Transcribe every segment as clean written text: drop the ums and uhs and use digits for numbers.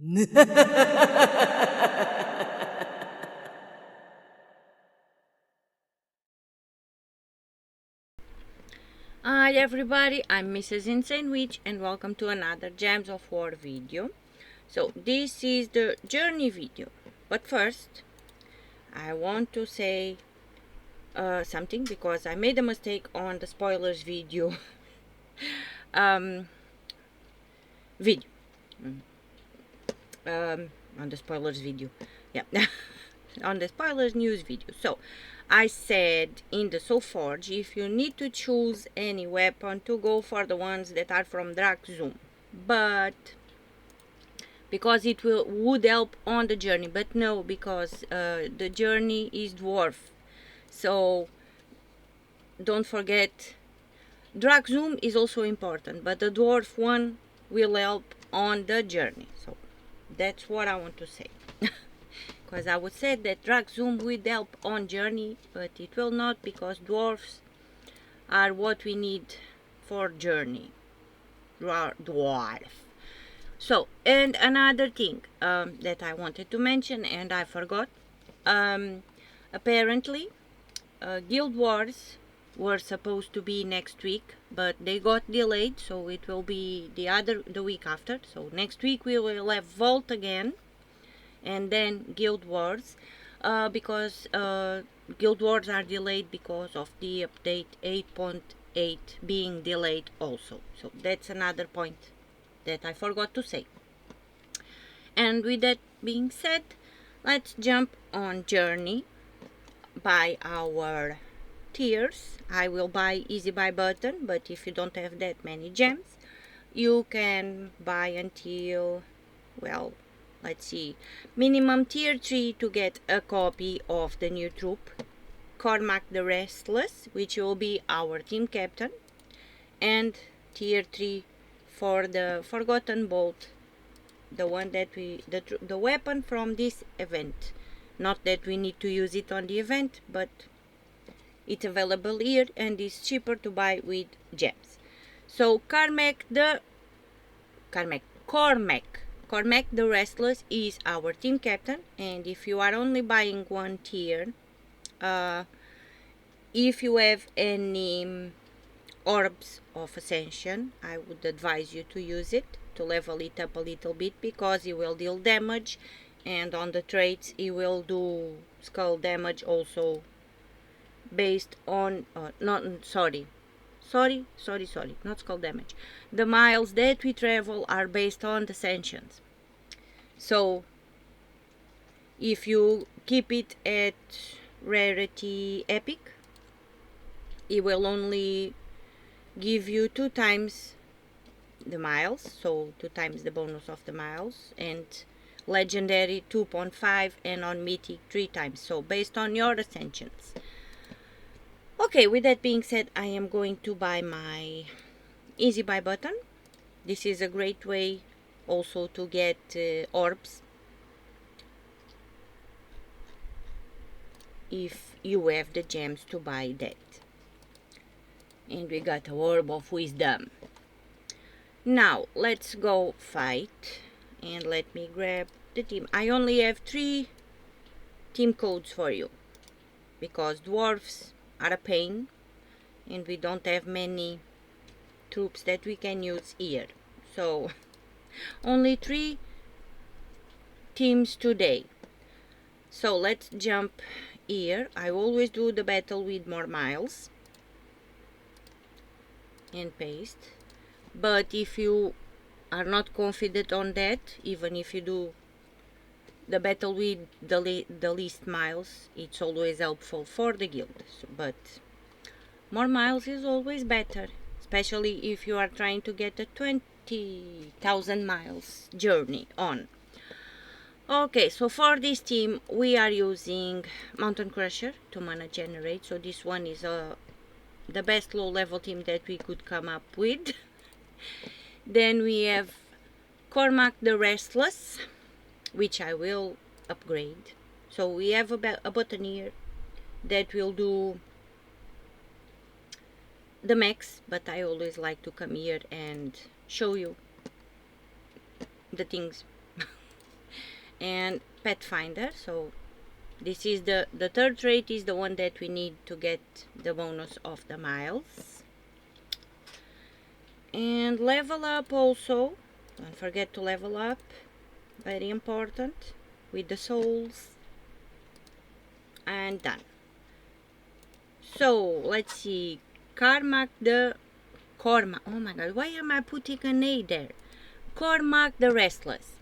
Hi everybody, I'm Mrs. Insane Witch and welcome to another Gems of War video. So this is the journey video, but first I want to say something because I made a mistake on the spoilers video. Video. On the spoilers video. Yeah. On the spoilers news video. So I said in the SoForge, if you need to choose any weapon, to go for the ones that are from Zoom, but because it would help on the journey. But no, because the journey is dwarf, so don't forget Zoom is also important, but the dwarf one will help on the journey. So that's what I want to say. Because I would say that Zoom will help on journey, but it will not, because dwarfs are what we need for journey. Dwarf. So, and another thing that I wanted to mention and I forgot. Apparently, Guild Wars were supposed to be next week, but they got delayed, so it will be the week after. So next week we will have Vault again, and then Guild Wars, because Guild Wars are delayed because of the update 8.8 being delayed also. So that's another point that I forgot to say. And with that being said, let's jump on journey by our tiers. I will buy easy buy button, but if you don't have that many gems, you can buy until, well, let's see, minimum tier 3 to get a copy of the new troop, Khormac the Restless, which will be our team captain, and tier 3 for the Forgotten Bolt, the one that the weapon from this event. Not that we need to use it on the event, but it's available here and is cheaper to buy with gems. So Khormac the Restless is our team captain, and if you are only buying one tier, if you have any orbs of ascension, I would advise you to use it to level it up a little bit, because it will deal damage, and on the traits it will do skull damage also, based on not skull damage. The miles that we travel are based on the ascensions. So if you keep it at rarity epic, it will only give you 2 times the miles, so 2 times the bonus of the miles, and legendary 2.5, and on mythic 3 times, so based on your ascensions. Okay, with that being said, I am going to buy my easy buy button. This is a great way also to get orbs, if you have the gems to buy that. And we got a orb of wisdom. Now let's go fight, and let me grab the team. I only have 3 team codes for you, because dwarfs are a pain and we don't have many troops that we can use here. So only 3 teams today. So let's jump here. I always do the battle with more miles and paste, but if you are not confident on that, even if you do the battle with the least miles, it's always helpful for the guild. But more miles is always better, especially if you are trying to get a 20,000 miles journey on. Okay, so for this team we are using Mountain Crusher to mana generate. So this one is the best low level team that we could come up with. Then we have Khormac the Restless, which I will upgrade. So we have a button here that will do the max, but I always like to come here and show you the things and pet finder. So this is the third trait, is the one that we need to get the bonus of the miles. And level up also, don't forget to level up, very important, with the souls. And done. So let's see, Khormac, oh my god, why am I putting an A there? Khormac the Restless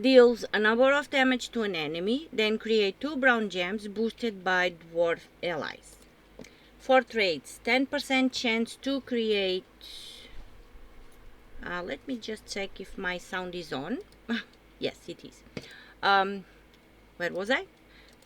deals a number of damage to an enemy, then create 2 brown gems boosted by dwarf allies. 4 traits, 10% chance to create, let me just check if my sound is on. Yes, it is. Where was I?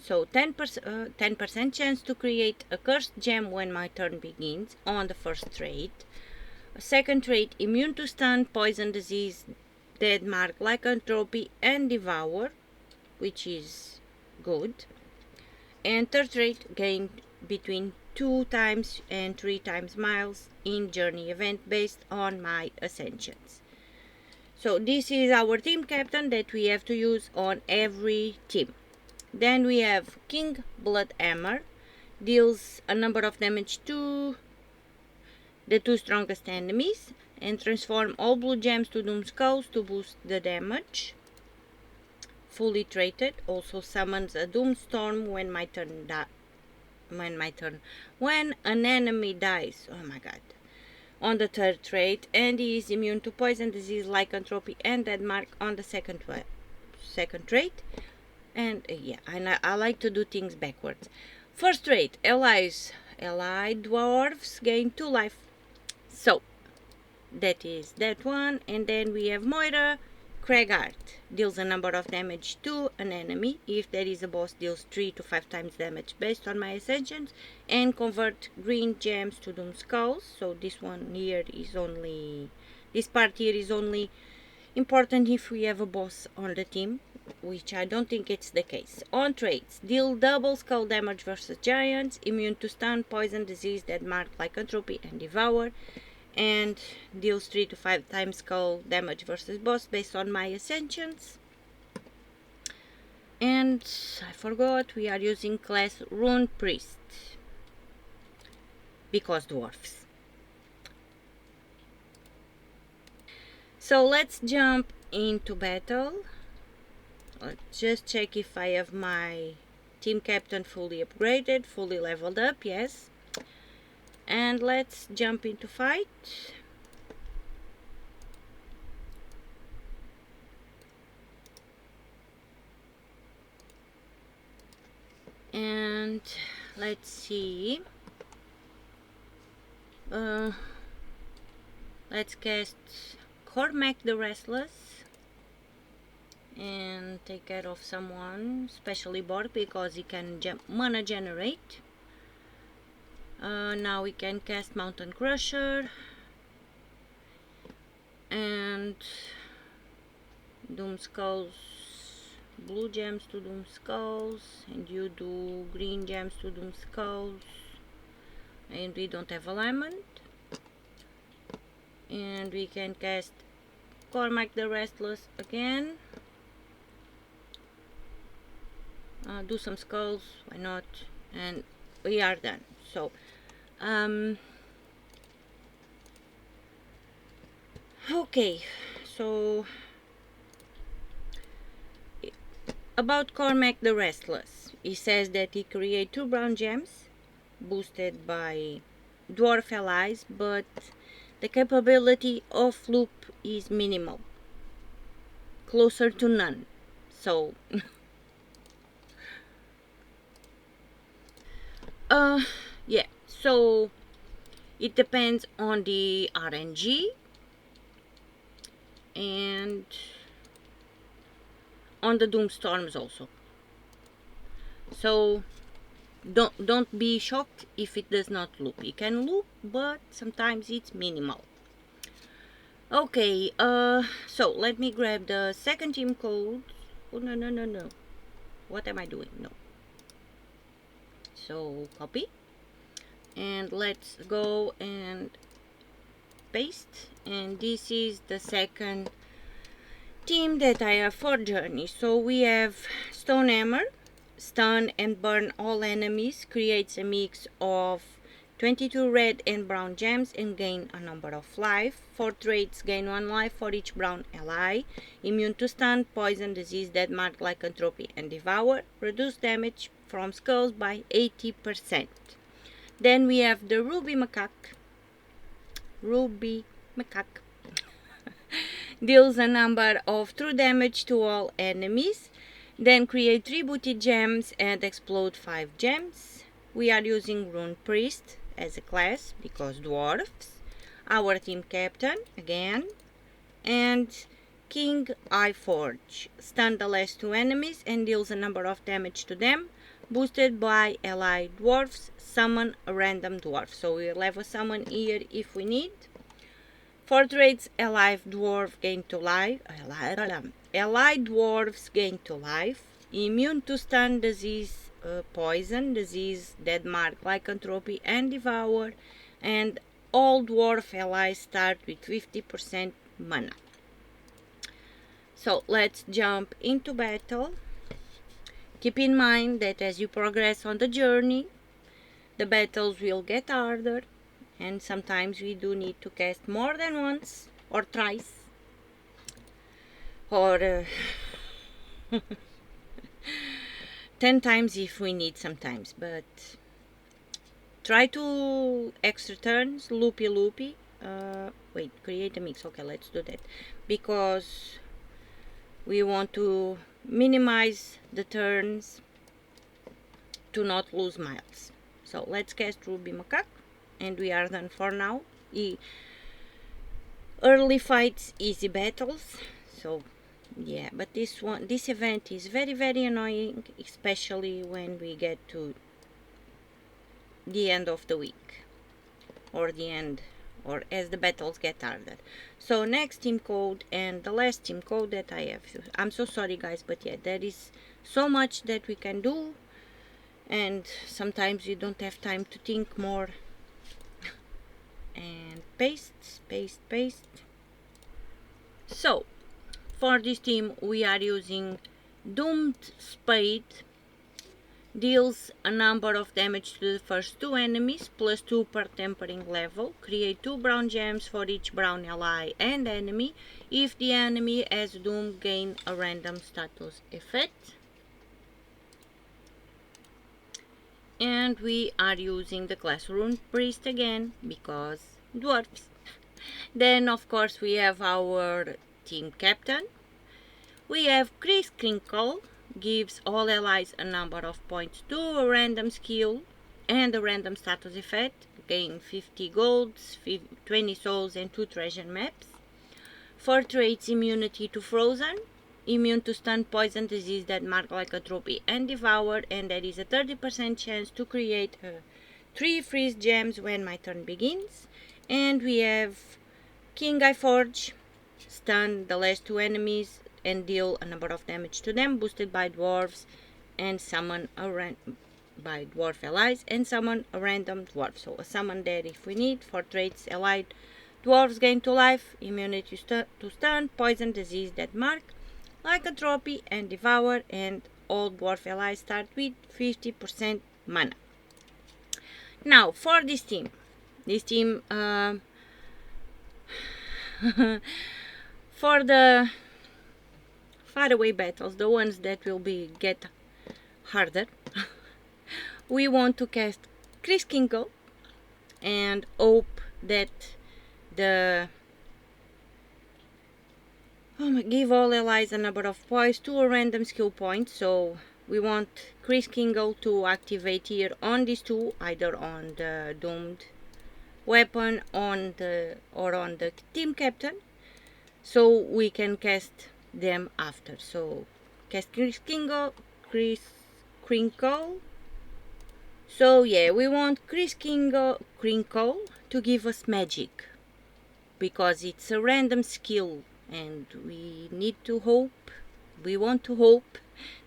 So 10% chance to create a cursed gem when my turn begins on the first trait. A second trait, immune to stun, poison, disease, dead mark, lycanthropy, and devour, which is good. And third trait, gain between 2 times and 3 times miles in journey event based on my ascensions. So this is our team captain that we have to use on every team. Then we have King Blood Hammer, deals a number of damage to the 2 strongest enemies, and transform all blue gems to doom skulls to boost the damage. Fully traded, also summons a doom storm when when an enemy dies. Oh my god. On the third trait, and he is immune to poison, disease, lycanthropy, and dead mark on the second trait. And yeah, I like to do things backwards. First trait, allied dwarves gain 2 life. So that is that one. And then we have Moira Cragart, deals a number of damage to an enemy. If there is a boss, deals 3 to 5 times damage based on my ascensions, and convert green gems to doom skulls. So this one here is only, this part here is only important if we have a boss on the team, which I don't think it's the case. On traits, deal double skull damage versus giants, immune to stun, poison, disease, dead mark, lycanthropy, and devour, and deals 3 to 5 times skull damage versus boss based on my ascensions. And I forgot, we are using class Rune Priest because dwarfs. So let's jump into battle. Let's just check if I have my team captain fully upgraded, fully leveled up. Yes. And let's jump into fight. And let's see. Let's cast Khormac the Restless and take care of someone, especially Borg, because he can mana generate. Now we can cast Mountain Crusher and Doom Skulls, blue gems to Doom Skulls, and you do green gems to Doom Skulls, and we don't have alignment. And we can cast Khormac the Restless again. Do some skulls, why not? And we are done. So okay, so about Khormac the Restless, he says that he creates 2 brown gems boosted by dwarf allies, but the capability of loop is minimal, closer to none. So yeah, so it depends on the RNG and on the doom storms also. So don't be shocked if it does not loop. It can loop, but sometimes it's minimal. Okay, so let me grab the second team code. Oh no, what am I doing? No. So copy, and let's go and paste. And this is the second team that I have for journey. So we have Stone Hammer, stun and burn all enemies, creates a mix of 22 red and brown gems and gain a number of life. 4 traits, gain 1 life for each brown ally. Immune to stun, poison, disease, dead mark, lycanthropy and devour. Reduce damage from skulls by 80%. Then we have the Ruby Macaque. Deals a number of true damage to all enemies. Then create 3 booty gems and explode 5 gems. We are using Rune Priest as a class because dwarves. Our team captain again. And King Iforge. Stun the last 2 enemies and deals a number of damage to them. Boosted by ally dwarves. Summon a random dwarf. So we'll have a summon here if we need. 4 traits, alive dwarf gain to life. Allied dwarves gain to life. Immune to stun, disease, poison, disease, dead mark, lycanthropy and devour. And all dwarf allies start with 50% mana. So let's jump into battle. Keep in mind that as you progress on the journey, the battles will get harder. And sometimes we do need to cast more than once or thrice. Or 10 times if we need sometimes. But try to extra turns, loopy. Wait, create a mix. Okay, let's do that. Because we want to minimize the turns to not lose miles. So let's cast Ruby Macaque. And we are done for now. Early fights, easy battles. So yeah, but this event is very annoying, especially when we get to the end of the week, or the end, or as the battles get harder. So next team code and the last team code that I have. I'm so sorry guys, but yeah, there is so much that we can do, and sometimes we don't have time to think more. And paste. So for this team we are using Doomed Spade. Deals a number of damage to the first 2 enemies, plus 2 per tempering level. Create 2 brown gems for each brown ally and enemy. If the enemy has Doom, gain a random status effect. And we are using the class Rune Priest again, because dwarves. Then of course we have our team captain. We have Chris Crinkle, gives all allies a number of points to a random skill and a random status effect. Gain 50 golds, 20 souls and 2 treasure maps. 4 traits, immunity to frozen. Immune to stun, poison, disease, dead mark, lycanthropy and devour, and there is a 30% chance to create 3 freeze gems when my turn begins. And we have King Iforge, stun the last 2 enemies and deal a number of damage to them, boosted by dwarves, and summon by dwarf allies and summon a random dwarf. So a summon there if we need. 4 traits, allied dwarves gain to life, immunity to stun, poison, disease, dead mark, lycanthropy and devour, and all dwarf allies start with 50% mana. Now for this team for the faraway battles, the ones that will get harder, we want to cast Chris Kingle and hope that give all allies a number of points to a random skill point. So we want Chris Kingle to activate here on these 2, either on the doomed weapon or on the team captain, so we can cast them after. So cast Chris Crinkle. So yeah, we want Chris Crinkle to give us magic, because it's a random skill and we want to hope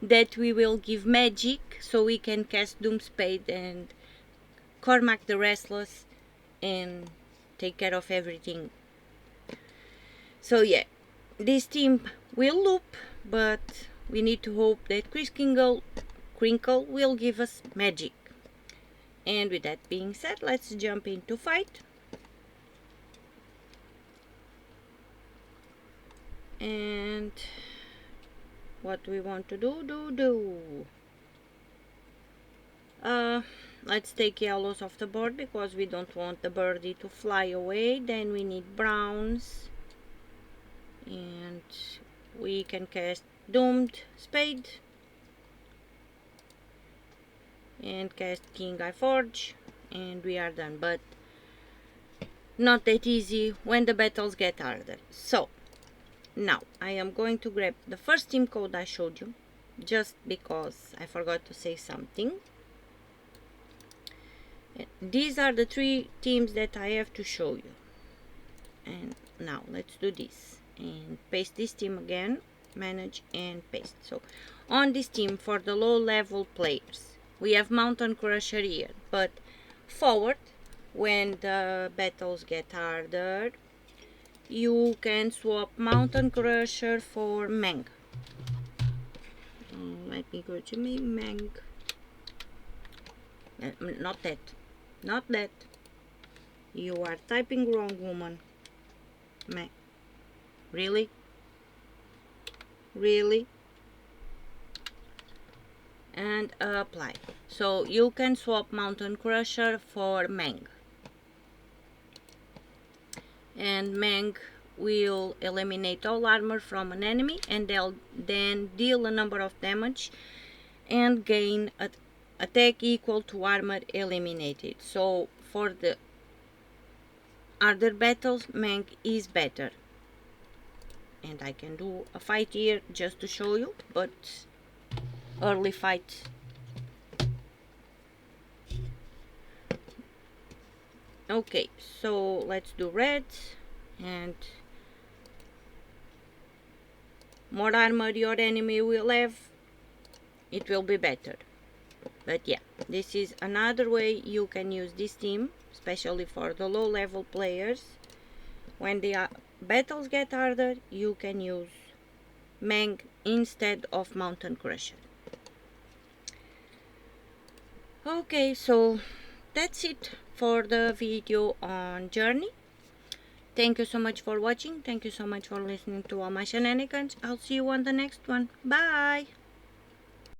that we will give magic so we can cast Doomspade and Khormac the Restless and take care of everything. So yeah, this team will loop, but we need to hope that Crinkle will give us magic. And with that being said, let's jump into fight. And what we want to do. Let's take yellows off the board because we don't want the birdie to fly away. Then we need browns. And we can cast Doomed Spade. And cast King I Forge. And we are done. But not that easy when the battles get harder. So, now I am going to grab the first team code I showed you. Just because I forgot to say something. These are the 3 teams that I have to show you. And now let's do this. And paste this team again. Manage and paste. So on this team for the low level players, we have Mountain Crusher here. But forward, when the battles get harder, you can swap Mountain Crusher for Mang. Let me go to me, Mang. Not that. Not that. You are typing wrong, woman. Mang. Really? Really? And apply. So you can swap Mountain Crusher for Mang. And Mang will eliminate all armor from an enemy, and they'll then deal a number of damage and gain attack equal to armor eliminated. So for the harder battles, Mang is better. And I can do a fight here just to show you, but early fight. Okay, so let's do red, and more armor your enemy will have, it will be better. But yeah, this is another way you can use this team, especially for the low level players. When the battles get harder, you can use Mang instead of Mountain Crusher. Okay, so that's it for the video on Journey. Thank you so much for watching. Thank you so much for listening to all my shenanigans. I'll see you on the next one. Bye!